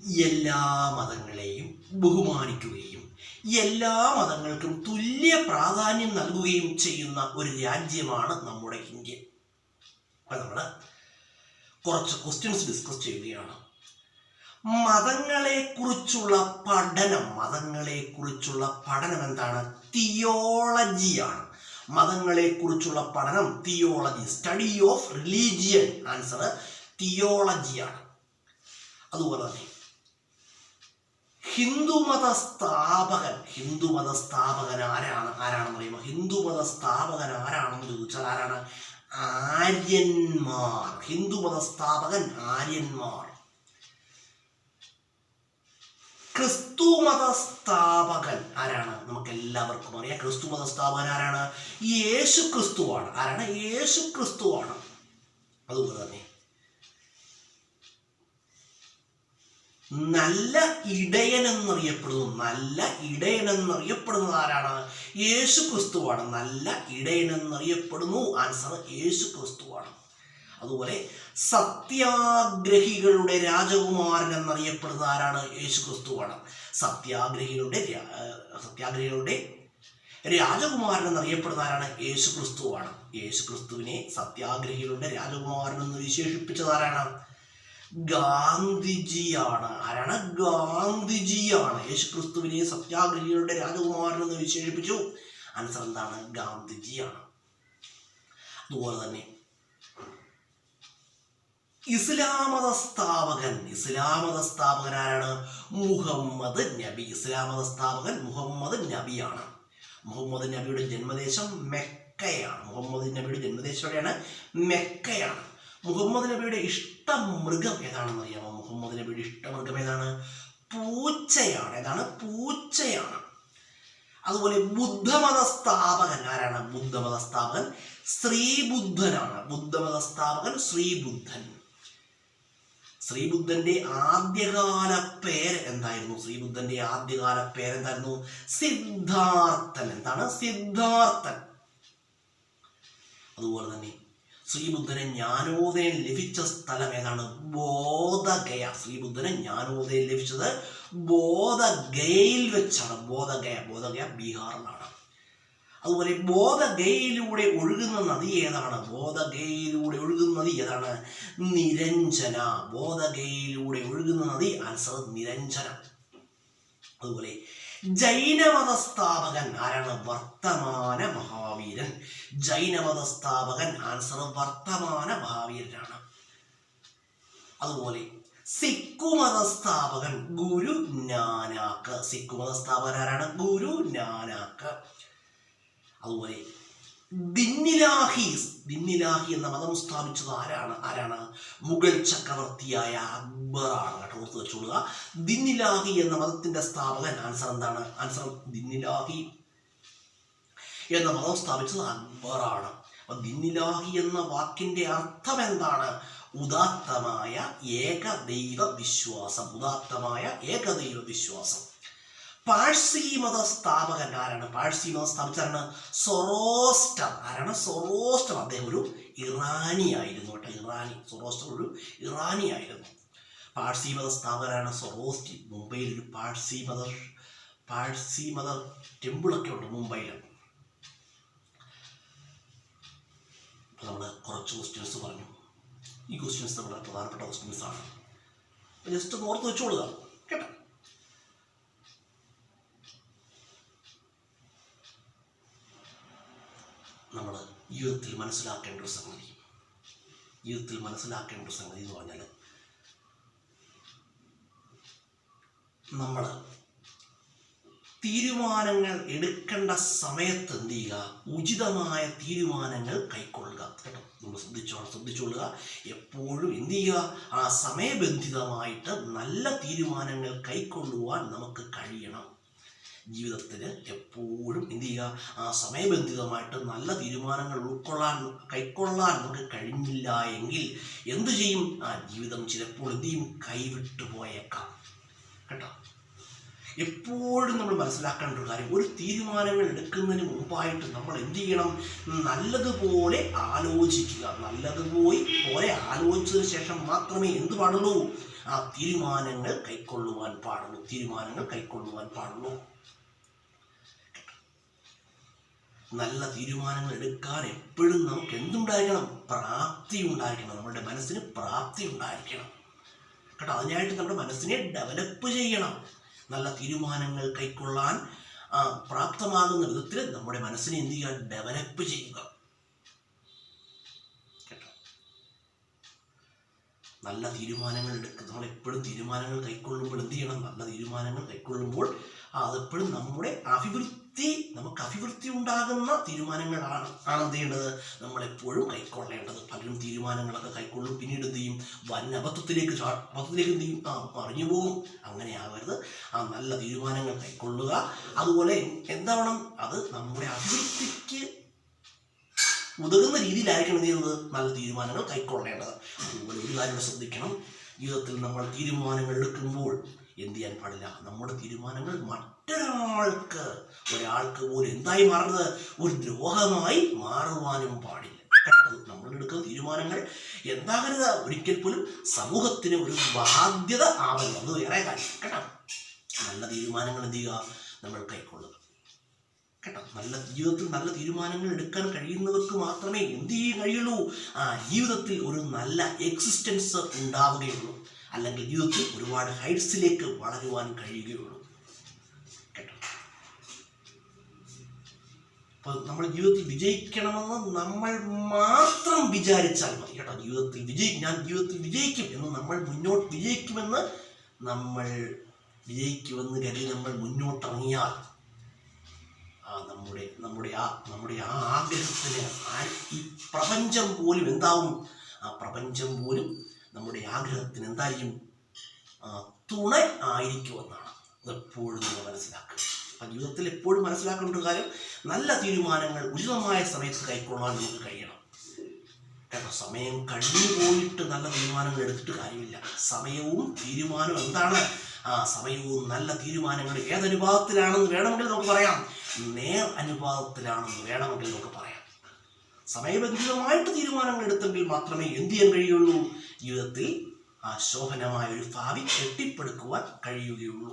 എല്ലാ മതങ്ങളെയും ബഹുമാനിക്കുകയും എല്ലാ മതങ്ങൾക്കും തുല്യ പ്രാധാന്യം നൽകുകയും ചെയ്യുന്ന ഒരു രാജ്യമാണ് നമ്മുടെ ഇന്ത്യ. അപ്പം നമ്മൾ കുറച്ച് ക്വസ്റ്റ്യൻസ് ഡിസ്കസ് ചെയ്യുകയാണ്. മതങ്ങളെക്കുറിച്ചുള്ള പഠനം എന്താണ്? തിയോളജിയാണ്. മതങ്ങളെക്കുറിച്ചുള്ള പഠനം theology, study of religion. Answer തിയോളജിയാണ്. അതുപോലെ തന്നെ ഹിന്ദുമത സ്ഥാപകൻ ആരാണെന്ന് അറിയുമോ? ഹിന്ദുമത സ്ഥാപകൻ ആരാണെന്ന് ചോദിച്ചാൽ ആരാണ്? ആര്യന്മാർ. ഹിന്ദുമത സ്ഥാപകൻ ആര്യന്മാർ. ക്രിസ്തുമത സ്ഥാപകൻ ആരാണ്? നമുക്ക് എല്ലാവർക്കും അറിയാം. ക്രിസ്തുമത സ്ഥാപകൻ ആരാണ്? യേശു ക്രിസ്തുവാണ്. ആരാണ്? യേശു ക്രിസ്തുവാണ്. അതുപോലെ തന്നെ നല്ല ഇടയൻ എന്നറിയപ്പെടുന്നത് ആരാണ്? യേശു ക്രിസ്തുവാണ്. നല്ല ഇടയൻ എന്നറിയപ്പെടുന്നു. ആൻസർ യേശു ക്രിസ്തുവാണ്. അതുപോലെ സത്യാഗ്രഹികളുടെ രാജകുമാരൻ എന്നറിയപ്പെടുന്നത് ആരാണ്? യേശു ക്രിസ്തുവാണ്. സത്യാഗ്രഹികളുടെ രാജകുമാരൻ എന്നറിയപ്പെടുന്ന ആരാണ്? യേശു ക്രിസ്തുവാണ്. യേശു ക്രിസ്തുവിനെ സത്യാഗ്രഹികളുടെ രാജകുമാരൻ എന്ന് വിശേഷിപ്പിച്ചത് ആരാണ്? ഗാന്ധിജിയാണ്. ആരാണ്? ഗാന്ധിജിയാണ്. യേശു ക്രിസ്തുവിനെ സത്യാഗ്രഹികളുടെ രാജകുമാരൻ എന്ന് വിശേഷിപ്പിച്ചു. ആൻസർ എന്താണ്? ഗാന്ധിജിയാണ്. അതുപോലെ തന്നെ ഇസ്ലാമത സ്ഥാപകൻ ആരാണ്? മുഹമ്മദ് നബി. ഇസ്ലാമത സ്ഥാപകൻ മുഹമ്മദ് നബിയാണ്. മുഹമ്മദ് നബിയുടെ ജന്മദേശം മെക്കയാണ്. മെക്കയാണ്. മുഹമ്മദ് നബിയുടെ മൃഗം ഏതാണെന്ന് അറിയാമോ? മുഹമ്മദ് നബിയുടെ മൃഗം ഏതാണ്? പൂച്ചയാണ്. ഏതാണ്? പൂച്ചയാണ്. അതുപോലെ ബുദ്ധമത സ്ഥാപകൻ ആരാണ്? ബുദ്ധമത സ്ഥാപകൻ ശ്രീബുദ്ധനാണ്. ബുദ്ധമത സ്ഥാപകൻ ശ്രീബുദ്ധന്റെ ആദ്യകാല പേര് എന്തായിരുന്നു? സിദ്ധാർത്ഥൻ. എന്താണ്? സിദ്ധാർത്ഥൻ. അതുപോലെ തന്നെ ശ്രീബുദ്ധന് ജ്ഞാനോദയം ലഭിച്ച സ്ഥലം ഏതാണ്? ബോധഗയ. ശ്രീബുദ്ധന് ജ്ഞാനോദയം ലഭിച്ചത് ബോധഗയയിൽ വെച്ചാണ്. ബോധഗയ ബീഹാറിലാണ്. അതുപോലെ ബോധഗയയിലൂടെ ഒഴുകുന്ന നദി ഏതാണ്? നിരഞ്ജന. ബോധഗയയിലൂടെ ഒഴുകുന്ന നദി ആൻസർ നിരഞ്ജന. അതുപോലെ ജൈനമത സ്ഥാപകൻ ആരാണ്? വർത്തമാന മഹാവീരൻ. ജൈനമത സ്ഥാപകൻ ആൻസർ വർത്തമാന മഹാവീരനാണ്. അതുപോലെ സിക്കുമത സ്ഥാപകൻ ഗുരു നാനാക്ക്. സിക്കുമത സ്ഥാപകൻ ആരാണ്? ഗുരു നാനാക്ക്. അതുപോലെ ദിന്നിലാഹി എന്ന മതം സ്ഥാപിച്ചത് ആരാണ്? മുഗൾ ചക്രവർത്തിയായ അക്ബറാണ്. കേട്ടോ, ഓർത്ത് വെച്ചോളുക. ദിന്നിലാഹി എന്ന മതത്തിന്റെ സ്ഥാപകൻ ആൻസർ എന്താണ്? ആൻസർ ദിന്നിലാഹി എന്ന മതം സ്ഥാപിച്ചത് അക്ബറാണ്. അപ്പൊ ദിന്നിലാഹി എന്ന വാക്കിന്റെ അർത്ഥം എന്താണ്? ഉദാത്തമായ ഏകദൈവ വിശ്വാസം. പാഴ്സി മത സ്ഥാപകൻ ആരാണ്? സ്ഥാപിച്ചാരാണ്? സൊറോസ്റ്റർ. ആരാണ്? സൊറോസ്റ്റർ. അദ്ദേഹം ഒരു ഇറാനിയായിരുന്നു. സൊറോസ്റ്റർ ഒരു ഇറാനിയായിരുന്നു. പാഴ്സി മത സ്ഥാപകനാണ് സൊറോസ്റ്റി. മുംബൈയിൽ ഒരു പാഴ്സി മത ടെമ്പിളൊക്കെ ഉണ്ട് മുംബൈയിൽ. നമ്മൾ കുറച്ച് ക്വസ്റ്റ്യൻസ് പറഞ്ഞു. ഈ ക്വസ്റ്റ്യൻസ് നമ്മുടെ പ്രധാനപ്പെട്ട ക്വസ്റ്റ്യൻസ് ആണ്. ജസ്റ്റ് ഒന്ന് ഓർത്ത് വെച്ചോളുക കേട്ടോ. നമ്മൾ ജീവിതത്തിൽ മനസ്സിലാക്കേണ്ട ഒരു സംഗതി എന്ന് പറഞ്ഞാൽ നമ്മൾ തീരുമാനങ്ങൾ എടുക്കേണ്ട സമയത്ത് എന്ത് ചെയ്യുക? ഉചിതമായ തീരുമാനങ്ങൾ കൈക്കൊള്ളുക. കേട്ടോ, നമ്മൾ ശ്രദ്ധിച്ചോളുക. എപ്പോഴും എന്ത് ചെയ്യുക? ആ സമയബന്ധിതമായിട്ട് നല്ല തീരുമാനങ്ങൾ കൈക്കൊള്ളുവാൻ നമുക്ക് കഴിയണം. ജീവിതത്തിൽ എപ്പോഴും എന്ത് ചെയ്യുക? ആ സമയബന്ധിതമായിട്ട് നല്ല തീരുമാനങ്ങൾ കൈക്കൊള്ളാൻ നമുക്ക് കഴിഞ്ഞില്ല എങ്കിൽ എന്തു ചെയ്യും? ആ ജീവിതം ചിലപ്പോൾ എന്ത് ചെയ്യും? കൈവിട്ടു പോയേക്കാം. കേട്ടോ, എപ്പോഴും നമ്മൾ മനസ്സിലാക്കേണ്ട ഒരു കാര്യം, ഒരു തീരുമാനങ്ങൾ എടുക്കുന്നതിന് മുമ്പായിട്ട് നമ്മൾ എന്ത് ചെയ്യണം? നല്ലതുപോലെ ആലോചിക്കുക. നല്ലതുപോലെ ആലോചിച്ചതിന് ശേഷം മാത്രമേ എന്ത് പാടുള്ളൂ? ആ തീരുമാനങ്ങൾ കൈക്കൊള്ളുവാൻ പാടുള്ളൂ. നല്ല തീരുമാനങ്ങൾ എടുക്കാൻ എപ്പോഴും നമുക്ക് എന്തുണ്ടായിരിക്കണം? പ്രാപ്തി ഉണ്ടായിരിക്കണം. നമ്മുടെ മനസ്സിന് പ്രാപ്തി ഉണ്ടായിരിക്കണം കേട്ടോ. അതിനായിട്ട് നമ്മുടെ മനസ്സിനെ ഡെവലപ്പ് ചെയ്യണം. നല്ല തീരുമാനങ്ങൾ കൈക്കൊള്ളാൻ പ്രാപ്തമാകുന്ന വിധത്തിൽ നമ്മുടെ മനസ്സിനെ എന്ത് ചെയ്യുക? ഡെവലപ്പ് ചെയ്യുക കേട്ടോ. നല്ല തീരുമാനങ്ങൾ എടുക്കുക. നമ്മൾ എപ്പോഴും തീരുമാനങ്ങൾ കൈക്കൊള്ളുമ്പോൾ എന്ത് ചെയ്യണം? നല്ല തീരുമാനങ്ങൾ കൈക്കൊള്ളുമ്പോൾ അതെപ്പോഴും നമ്മുടെ നമുക്ക് അഭിവൃദ്ധി ഉണ്ടാകുന്ന തീരുമാനങ്ങളാണ് എന്ത് ചെയ്യേണ്ടത്? നമ്മളെപ്പോഴും കൈക്കൊള്ളേണ്ടത്. പലരും തീരുമാനങ്ങളൊക്കെ കൈക്കൊള്ളും, പിന്നീട് എന്ത് ചെയ്യും? വൻ അബദ്ധത്തിലേക്ക് എന്ത് ചെയ്യും? പറഞ്ഞു പോകും. അങ്ങനെ ആവരുത്. നല്ല തീരുമാനങ്ങൾ കൈക്കൊള്ളുക. അതുപോലെ എന്താവണം? അത് നമ്മുടെ അഭിവൃദ്ധിക്ക് ഉതകുന്ന രീതിയിലായിരിക്കണം എന്ത് ചെയ്യുന്നത്? നല്ല തീരുമാനങ്ങൾ കൈക്കൊള്ളേണ്ടത്. അതുപോലെ ഒരു കാര്യം ശ്രദ്ധിക്കണം, ജീവിതത്തിൽ നമ്മൾ തീരുമാനങ്ങൾ എടുക്കുമ്പോൾ എന്ത് ചെയ്യാൻ പാടില്ല? നമ്മുടെ തീരുമാനങ്ങൾ ഒരാൾക്ക് പോലും എന്തായി മാറുന്നത്? ഒരു ദ്രോഹമായി മാറുവാനും പാടില്ല. നമ്മൾ എടുക്കുന്ന തീരുമാനങ്ങൾ എന്താകരുത്? ഒരിക്കൽ പോലും സമൂഹത്തിന് ഒരു ബാധ്യത ആവരുത്. അത് വേറെ കാര്യം കേട്ടോ. നല്ല തീരുമാനങ്ങൾ എന്ത് ചെയ്യുക? നമ്മൾ കൈക്കൊള്ളുക കേട്ടോ. ജീവിതത്തിൽ നല്ല തീരുമാനങ്ങൾ എടുക്കാൻ കഴിയുന്നവർക്ക് മാത്രമേ എന്ത് ചെയ്യാൻ കഴിയുള്ളൂ? ജീവിതത്തിൽ ഒരു നല്ല എക്സിസ്റ്റൻസ് ഉണ്ടാവുകയുള്ളൂ. അല്ലെങ്കിൽ ജീവിതത്തിൽ ഒരുപാട് ഹൈറ്റ്സിലേക്ക് വളരുവാൻ കഴിയുകയുള്ളൂ കേട്ടോ. അപ്പോൾ നമ്മൾ ജീവിതത്തിൽ വിജയിക്കണമെന്ന് നമ്മൾ മാത്രം വിചാരിച്ചാൽ മതി കേട്ടോ. ഞാൻ ജീവിതത്തിൽ വിജയിക്കും എന്ന് നമ്മൾ വിജയിക്കുമെന്ന് കരുതി നമ്മൾ മുന്നോട്ടിറങ്ങിയാൽ നമ്മുടെ ആ ആഗ്രഹത്തിന് ഈ പ്രപഞ്ചം പോലും എന്താവും? പ്രപഞ്ചം പോലും നമ്മുടെ ആഗ്രഹത്തിന് എന്തായിരിക്കും? തുണ ആയിരിക്കുമെന്നാണ് എപ്പോഴും നമ്മൾ മനസ്സിലാക്കുക. അപ്പം ജീവിതത്തിൽ എപ്പോഴും മനസ്സിലാക്കേണ്ട ഒരു കാര്യം, നല്ല തീരുമാനങ്ങൾ ഉചിതമായ സമയത്ത് കൈക്കൊള്ളാൻ നമുക്ക് കഴിയണം കേട്ടോ. സമയം കഴിഞ്ഞു പോയിട്ട് നല്ല തീരുമാനങ്ങൾ എടുത്തിട്ട് കാര്യമില്ല. സമയവും തീരുമാനവും എന്താണ്? സമയവും നല്ല തീരുമാനങ്ങൾ ഏതനുപാതത്തിലാണെന്ന് വേണമെങ്കിൽ നമുക്ക് പറയാം. നേർ അനുപാതത്തിലാണെന്ന് വേണമെങ്കിൽ നമുക്ക് പറയാം. സമയബന്ധിതമായിട്ട് തീരുമാനങ്ങൾ എടുത്തെങ്കിൽ മാത്രമേ എന്ത് ചെയ്യാൻ കഴിയുള്ളൂ? ജീവിതത്തിൽ ശോഭനമായ ഒരു ഭാവി കെട്ടിപ്പടുക്കുവാൻ കഴിയുകയുള്ളൂ.